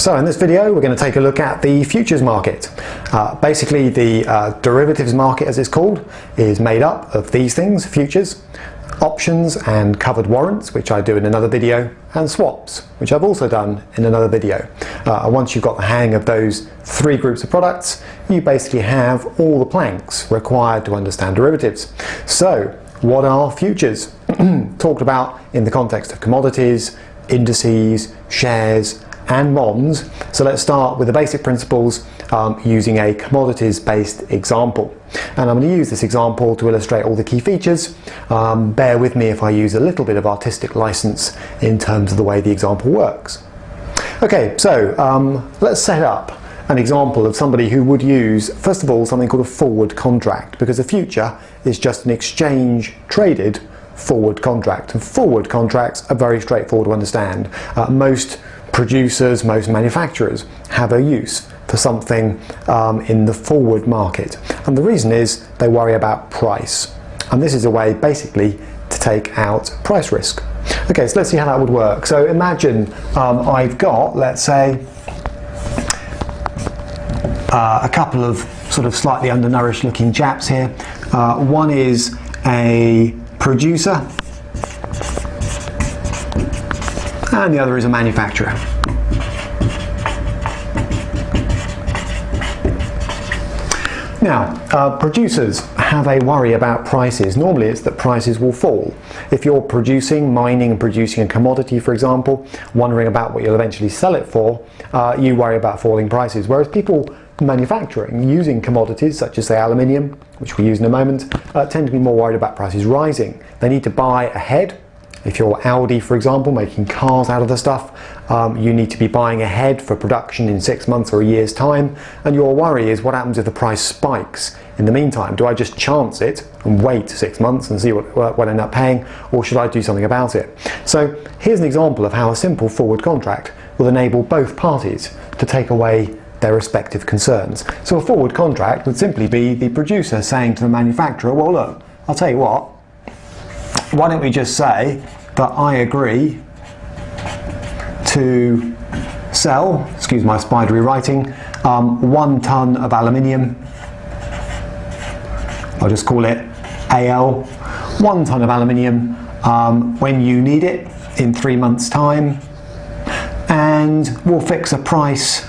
So in this video we're going to take a look at the futures market. Basically the derivatives market, as it's called, is made up of these things: futures, options and covered warrants, which I do in another video, and swaps, which I've also done in another video. Once you've got the hang of those three groups of products, you basically have all the planks required to understand derivatives. So what are futures? Talked about in the context of commodities, indices, shares and bonds. So let's start with the basic principles using a commodities-based example. And I'm going to use this example to illustrate all the key features. Bear with me if I use a little bit of artistic license in terms of the way the example works. Okay, so let's set up an example of somebody who would use, first of all, something called a forward contract, because a future is just an exchange-traded forward contract. And forward contracts are very straightforward to understand. Most producers, most manufacturers have a use for something in the forward market, and the reason is they worry about price, and this is a way basically to take out price risk. Okay, so let's see how that would work. So imagine I've got, let's say, a couple of sort of slightly undernourished looking chaps here. One is a producer and the other is a manufacturer. Now, producers have a worry about prices. Normally it's that prices will fall. If you're mining and producing a commodity, for example, wondering about what you'll eventually sell it for, you worry about falling prices. Whereas people manufacturing using commodities such as, say, aluminium, which we'll use in a moment, tend to be more worried about prices rising. They need to buy ahead. If you're Audi, for example, making cars out of the stuff, you need to be buying ahead for production in 6 months or a year's time, and your worry is what happens if the price spikes in the meantime? Do I just chance it and wait 6 months and see what I end up paying, or should I do something about it? So here's an example of how a simple forward contract will enable both parties to take away their respective concerns. So a forward contract would simply be the producer saying to the manufacturer, well look, I'll tell you what, why don't we just say that I agree to sell, excuse my spidery writing, 1 ton of aluminium. I'll just call it AL, 1 ton of aluminium when you need it in 3 months' time, and we'll fix a price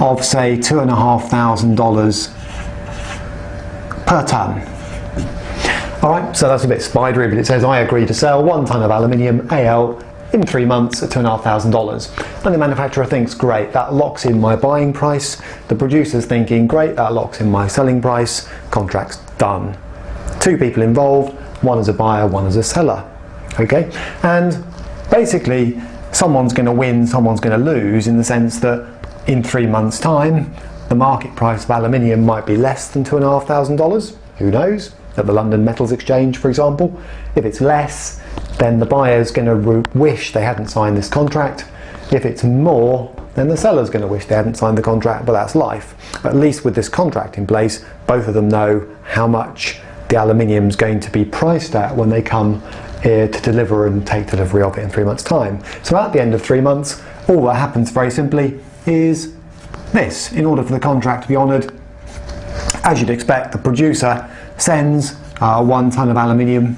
of, say, $2,500 per ton. Alright, so that's a bit spidery, but it says I agree to sell 1 ton of aluminium AL in 3 months at $2,500. And the manufacturer thinks, great, that locks in my buying price. The producer's thinking, great, that locks in my selling price. Contract's done. 2 people involved, one as a buyer, one as a seller. Okay, and basically someone's going to win, someone's going to lose, in the sense that in 3 months' time the market price of aluminium might be less than $2,500. Who knows? At the London Metals Exchange, for example. If it's less, then the buyer's going to wish they hadn't signed this contract. If it's more, then the seller's going to wish they hadn't signed the contract, but that's life. At least with this contract in place, both of them know how much the aluminium's going to be priced at when they come here to deliver and take delivery of it in 3 months' time. So at the end of 3 months, all that happens very simply is this. In order for the contract to be honoured, as you'd expect, the producer sends 1 ton of aluminium.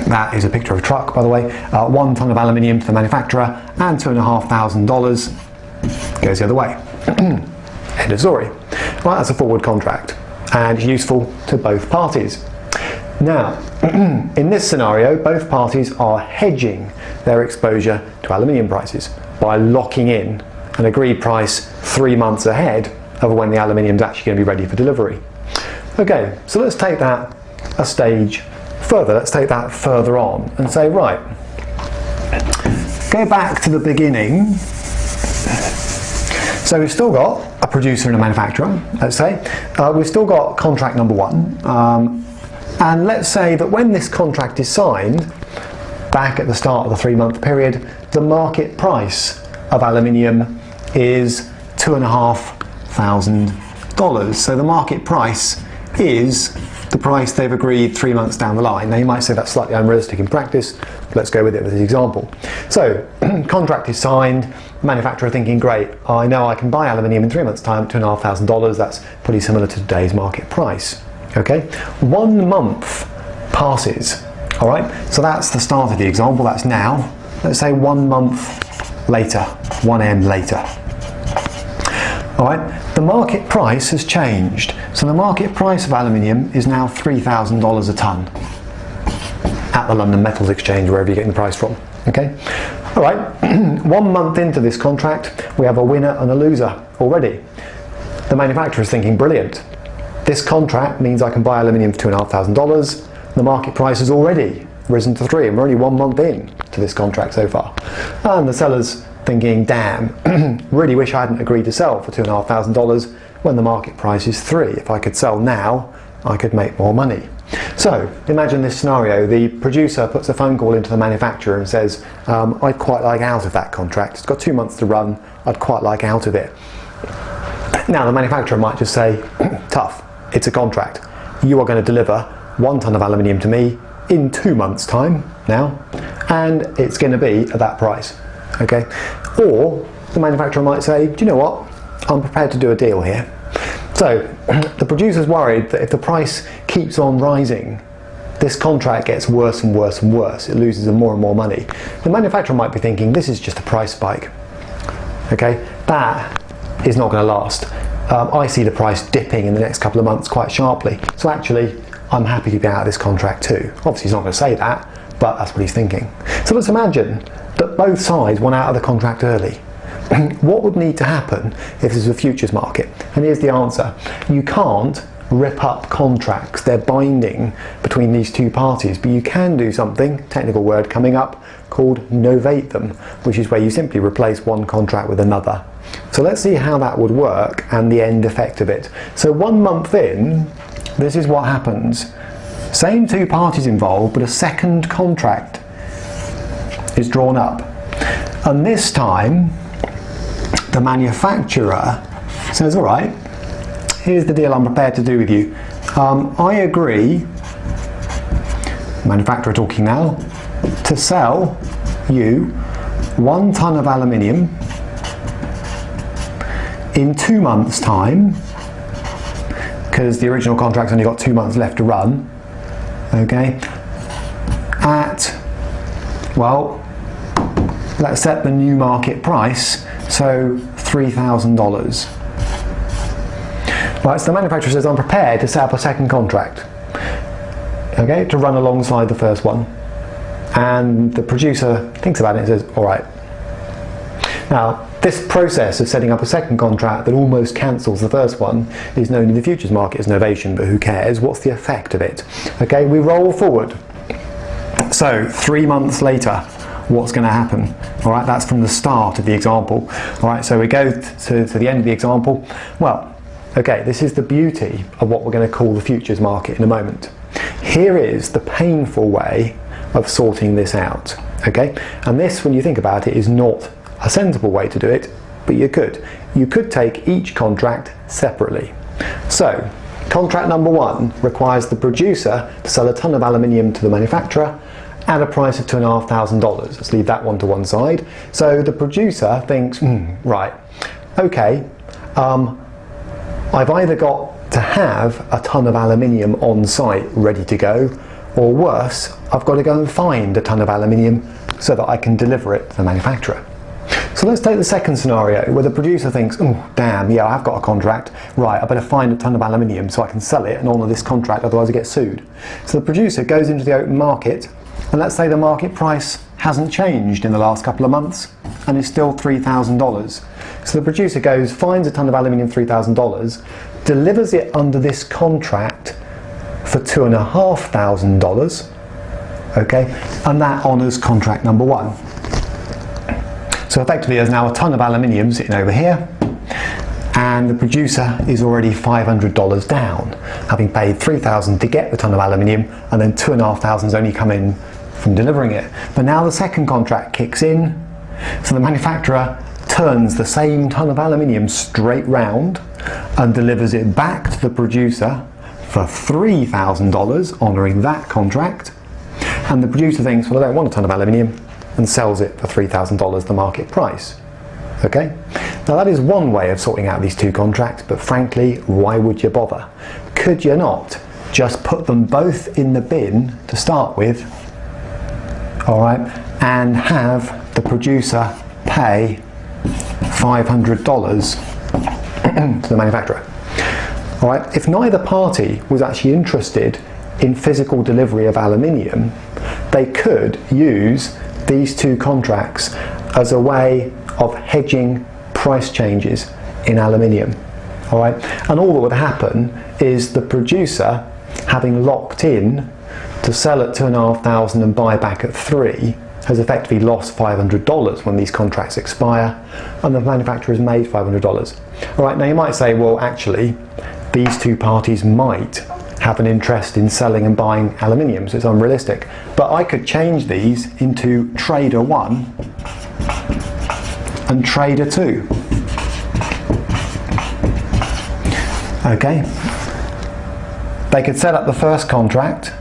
That is a picture of a truck, by the way. 1 ton of aluminium to the manufacturer, and $2,500 goes the other way. End of story. Well, that's a forward contract, and useful to both parties. Now, in this scenario, both parties are hedging their exposure to aluminium prices by locking in an agreed price 3 months ahead of when the aluminium is actually going to be ready for delivery. Okay, so let's take that a stage further. Let's take that further on and say, right, go back to the beginning. So we've still got a producer and a manufacturer, let's say. We've still got contract number 1. And let's say that when this contract is signed, back at the start of the 3-month period, the market price of aluminium is $2,500. So the market price is the price they've agreed 3 months down the line. Now you might say that's slightly unrealistic in practice. Let's go with it with this example. So contract is signed, manufacturer thinking, great, I know I can buy aluminium in 3 months' time at $2,500. That's pretty similar to today's market price. Okay, 1 month passes. All right, so that's the start of the example. That's now. Let's say 1 month later, 1M later. All right, the market price has changed. So the market price of aluminium is now $3,000 a tonne at the London Metals Exchange, wherever you're getting the price from. Okay, all right, 1 month into this contract, we have a winner and a loser already. The manufacturer is thinking, brilliant. This contract means I can buy aluminium for $2,500. The market price has already risen to 3, and we're only 1 month in to this contract so far. And the seller's thinking, damn, really wish I hadn't agreed to sell for $2,500 when the market price is 3. If I could sell now, I could make more money. So imagine this scenario. The producer puts a phone call into the manufacturer and says, I'd quite like out of that contract. It's got 2 months to run. I'd quite like out of it. Now the manufacturer might just say, tough, it's a contract. You are going to deliver 1 tonne of aluminium to me in 2 months' time now, and it's going to be at that price. Okay? Or the manufacturer might say, do you know what? I'm prepared to do a deal here. So the producer's worried that if the price keeps on rising, this contract gets worse and worse and worse. It loses more and more money. The manufacturer might be thinking, this is just a price spike. Okay? That is not going to last. I see the price dipping in the next couple of months quite sharply. So actually, I'm happy to be out of this contract too. Obviously, he's not going to say that, but that's what he's thinking. So let's imagine that both sides went out of the contract early. What would need to happen if this is a futures market? And here's the answer. You can't rip up contracts. They're binding between these two parties, but you can do something, technical word coming up, called novate them, which is where you simply replace one contract with another. So let's see how that would work and the end effect of it. So 1 month in, this is what happens. Same two parties involved, but a second contract is drawn up. And this time, the manufacturer says, all right, here's the deal I'm prepared to do with you. I agree, manufacturer talking now, to sell you 1 tonne of aluminium in 2 months' time, because the original contract's only got 2 months left to run, okay, at, well, let's set the new market price, so $3,000. Right, so the manufacturer says, I'm prepared to set up a second contract, okay, to run alongside the first one. And the producer thinks about it and says, all right. Now, this process of setting up a second contract that almost cancels the first one is known in the futures market as novation, but who cares? What's the effect of it? Okay, we roll forward. So 3 months later, what's going to happen? All right, that's from the start of the example. All right, so we go to the end of the example. Well, okay, this is the beauty of what we're going to call the futures market in a moment. Here is the painful way of sorting this out. Okay, and this, when you think about it, is not a sensible way to do it, but you could. You could take each contract separately. So, contract number 1 requires the producer to sell a tonne of aluminium to the manufacturer at a price of $2,500. Let's leave that one to one side. So the producer thinks, right, okay, I've either got to have a tonne of aluminium on site ready to go, or worse, I've got to go and find a tonne of aluminium so that I can deliver it to the manufacturer. So let's take the second scenario where the producer thinks, oh damn, yeah, I've got a contract, right, I better find a tonne of aluminium so I can sell it and honour this contract, otherwise I get sued. So the producer goes into the open market, and let's say the market price hasn't changed in the last couple of months and is still $3,000. So the producer goes, finds a tonne of aluminium, $3,000, delivers it under this contract for $2,500, okay, and that honours contract number 1. So effectively there's now a tonne of aluminium sitting over here, and the producer is already $500 down, having paid $3,000 to get the tonne of aluminium, and then $2,500 only come in from delivering it. But now the second contract kicks in, so the manufacturer turns the same tonne of aluminium straight round and delivers it back to the producer for $3,000, honouring that contract, and the producer thinks, well, I don't want a ton of aluminium, and sells it for $3,000, the market price. Okay? Now that is one way of sorting out these two contracts, but frankly, why would you bother? Could you not just put them both in the bin to start with, all right, and have the producer pay $500 to the manufacturer? All right, if neither party was actually interested in physical delivery of aluminium, they could use these two contracts as a way of hedging price changes in aluminium. All right, and all that would happen is the producer, having locked in to sell at $2,500 and buy back at $3,000, has effectively lost $500 when these contracts expire, and the manufacturer has made $500. All right, now you might say, well, actually, these two parties might have an interest in selling and buying aluminium, so it's unrealistic. But I could change these into Trader 1 and Trader 2. Okay, they could set up the first contract,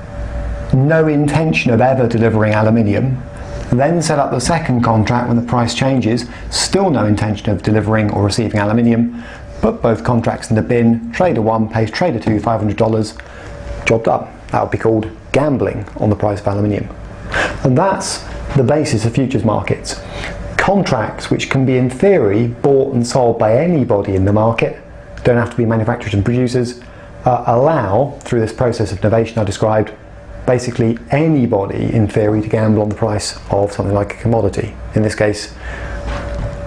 no intention of ever delivering aluminium, then set up the second contract when the price changes, still no intention of delivering or receiving aluminium, put both contracts in the bin, Trader 1 pays Trader 2 $500, job done. That would be called gambling on the price of aluminium. And that's the basis of futures markets. Contracts which can be in theory bought and sold by anybody in the market, don't have to be manufacturers and producers, allow, through this process of novation I described, basically anybody in theory to gamble on the price of something like a commodity. In this case,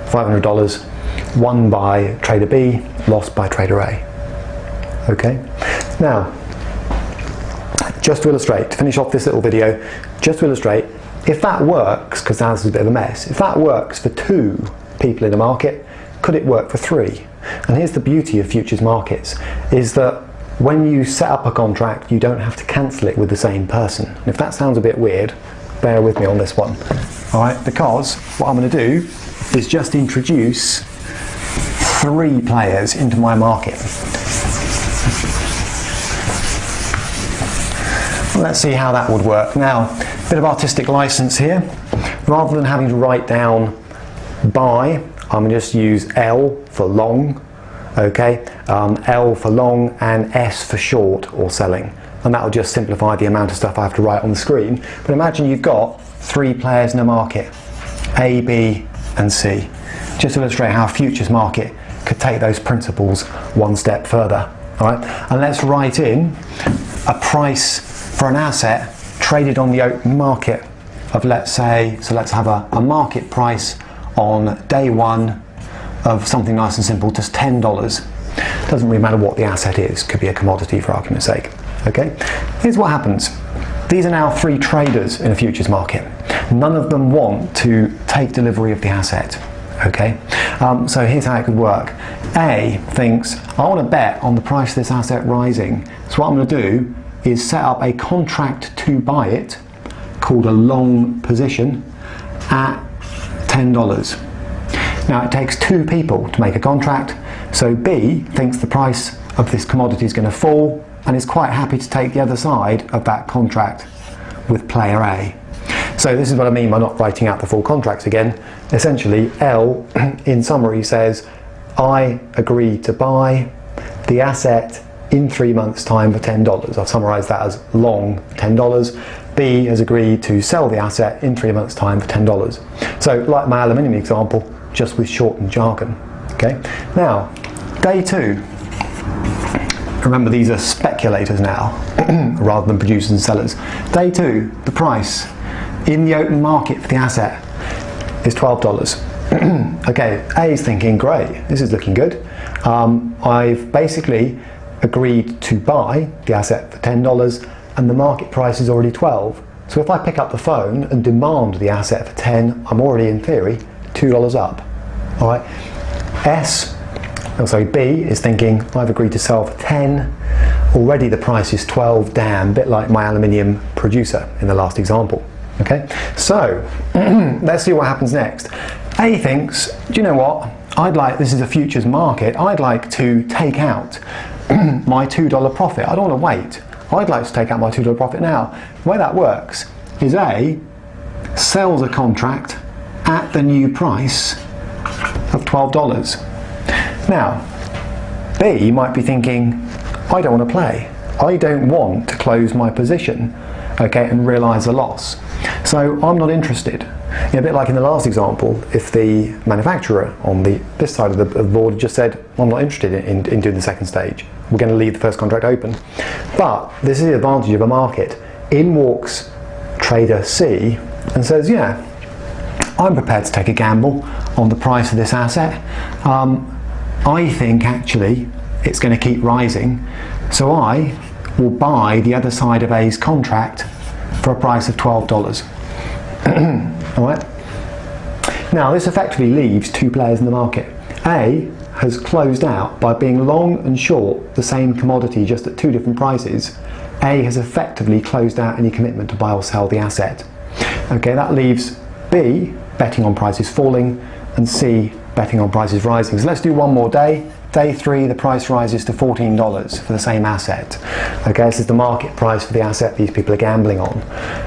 $500 won by Trader B, lost by Trader A. Okay, now just to illustrate, to finish off this little video, just to illustrate, if that works, because now this is a bit of a mess, if that works for 2 people in a market, could it work for 3? And here's the beauty of futures markets, is that when you set up a contract, you don't have to cancel it with the same person. And if that sounds a bit weird, bear with me on this one. All right, because what I'm going to do is just introduce 3 players into my market. Let's see how that would work. Now, a bit of artistic license here. Rather than having to write down buy, I'm going to just use L for long. Okay, L for long and S for short or selling, and that will just simplify the amount of stuff I have to write on the screen. But imagine you've got 3 players in a market, A, B and C, just to illustrate how a futures market could take those principles one step further. All right, and let's write in a price for an asset traded on the open market of, let's say, so let's have a market price on day 1 of something nice and simple, just $10. Doesn't really matter what the asset is, could be a commodity for argument's sake. Okay, here's what happens. These are now 3 traders in a futures market. None of them want to take delivery of the asset. Okay, so here's how it could work. A thinks, I want to bet on the price of this asset rising, so what I'm going to do is set up a contract to buy it, called a long position, at $10. Now it takes 2 people to make a contract, so B thinks the price of this commodity is going to fall and is quite happy to take the other side of that contract with player A. So this is what I mean by not writing out the full contracts again. Essentially, L in summary says, I agree to buy the asset in 3 months' time for $10. I've summarised that as long $10. B has agreed to sell the asset in 3 months' time for $10. So like my aluminium example, just with shortened jargon. Okay. Now, day 2. Remember, these are speculators now, rather than producers and sellers. Day 2, the price in the open market for the asset is $12. Okay, A is thinking, great, this is looking good. I've basically agreed to buy the asset for $10 and the market price is already $12. So if I pick up the phone and demand the asset for $10, I'm already in theory $2 up. All right. B is thinking, I've agreed to sell for 10. Already the price is 12. Damn, bit like my aluminium producer in the last example. Okay, so let's see what happens next. A thinks, do you know what? This is a futures market, I'd like to take out my $2 profit. I don't want to wait. I'd like to take out my $2 profit now. The way that works is A, sells a contract at the new price of $12. Now, B might be thinking, I don't want to play. I don't want to close my position, okay, and realise a loss. So I'm not interested. A bit like in the last example, if the manufacturer on this side of the board just said, I'm not interested in doing the second stage, we're going to leave the first contract open. But this is the advantage of a market. In walks trader C and says, yeah, I'm prepared to take a gamble on the price of this asset. I think actually it's going to keep rising, so I will buy the other side of A's contract for a price of $12. Alright? Now this effectively leaves two players in the market. A has closed out by being long and short the same commodity just at two different prices. A has effectively closed out any commitment to buy or sell the asset. Okay, that leaves B betting on prices falling and C betting on prices rising. So let's do one more day. Day 3, the price rises to $14 for the same asset. Okay, this is the market price for the asset these people are gambling on.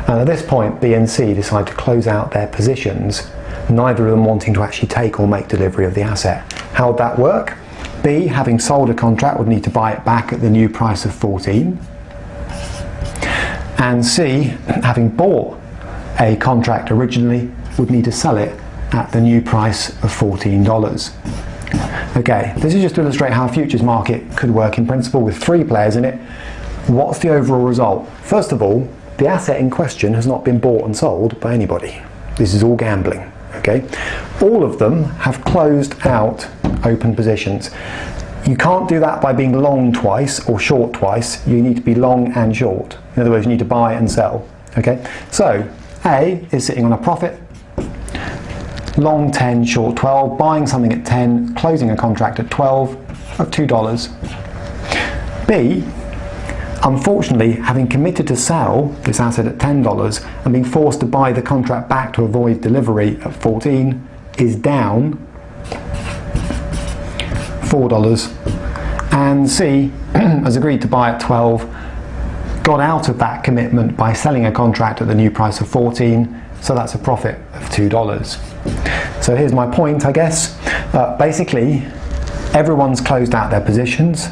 And at this point, B and C decide to close out their positions, neither of them wanting to actually take or make delivery of the asset. How would that work? B, having sold a contract, would need to buy it back at the new price of 14. And C, having bought a contract originally, would need to sell it at the new price of $14. Okay, this is just to illustrate how a futures market could work in principle with 3 players in it. What's the overall result? First of all, the asset in question has not been bought and sold by anybody. This is all gambling. Okay, all of them have closed out open positions. You can't do that by being long twice or short twice. You need to be long and short. In other words, you need to buy and sell. Okay, so A is sitting on a profit. Long 10, short 12, buying something at 10, closing a contract at 12 of $2. B, unfortunately, having committed to sell this asset at $10 and being forced to buy the contract back to avoid delivery at 14, is down $4. And C has agreed to buy at 12, got out of that commitment by selling a contract at the new price of 14, so that's a profit of $2. So here's my point, I guess. Basically, everyone's closed out their positions.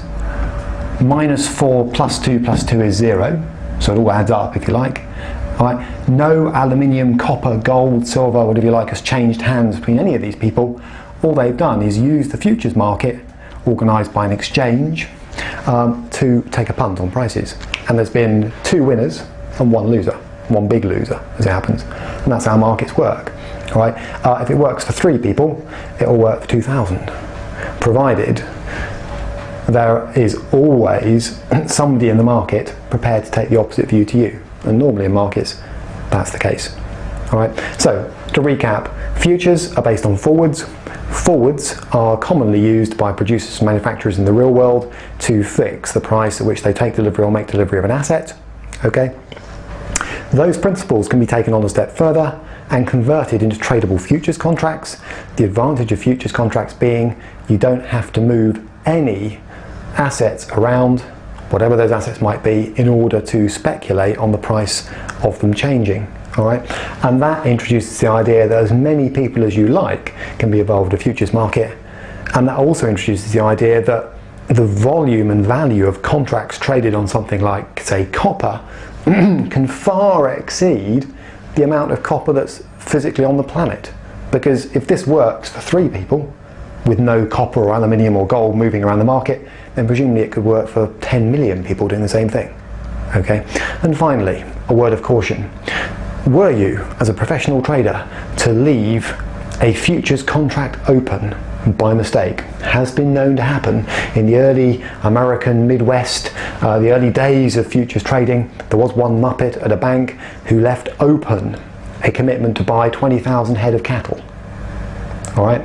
-4 plus 2 plus 2 is 0, so it all adds up if you like. All right. No aluminium, copper, gold, silver, whatever you like, has changed hands between any of these people. All they've done is use the futures market, organised by an exchange, to take a punt on prices. And there's been 2 winners and 1 loser. One big loser, as it happens, and that's how markets work. All right. If it works for 3 people, it will work for 2,000, provided there is always somebody in the market prepared to take the opposite view to you, and normally in markets, that's the case. All right. So to recap, futures are based on forwards. Forwards are commonly used by producers and manufacturers in the real world to fix the price at which they take delivery or make delivery of an asset. Okay. Those principles can be taken on a step further and converted into tradable futures contracts. The advantage of futures contracts being you don't have to move any assets around, whatever those assets might be, in order to speculate on the price of them changing. All right? And that introduces the idea that as many people as you like can be involved in a futures market, and that also introduces the idea that the volume and value of contracts traded on something like, say, copper can far exceed the amount of copper that's physically on the planet. Because if this works for 3 people with no copper or aluminium or gold moving around the market, then presumably it could work for 10 million people doing the same thing. Okay? And finally, a word of caution. Were you, as a professional trader, to leave a futures contract open by mistake, has been known to happen in the early American Midwest, the early days of futures trading. There was one muppet at a bank who left open a commitment to buy 20,000 head of cattle. All right,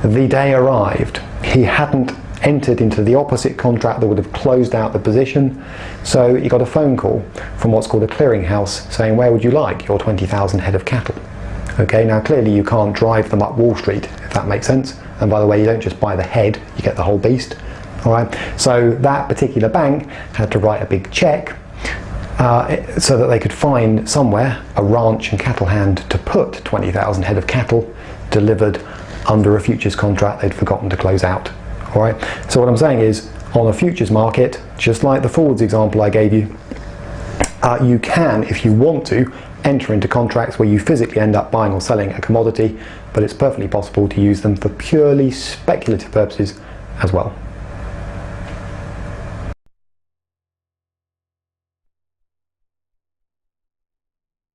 the day arrived, he hadn't entered into the opposite contract that would have closed out the position, so he got a phone call from what's called a clearinghouse saying, where would you like your 20,000 head of cattle? Okay, now clearly you can't drive them up Wall Street, if that makes sense. And by the way, you don't just buy the head, you get the whole beast. All right, so that particular bank had to write a big check so that they could find somewhere a ranch and cattle hand to put 20,000 head of cattle delivered under a futures contract they'd forgotten to close out. All right, so what I'm saying is, on a futures market, just like the forwards example I gave you, you can, if you want to, enter into contracts where you physically end up buying or selling a commodity, but it's perfectly possible to use them for purely speculative purposes as well.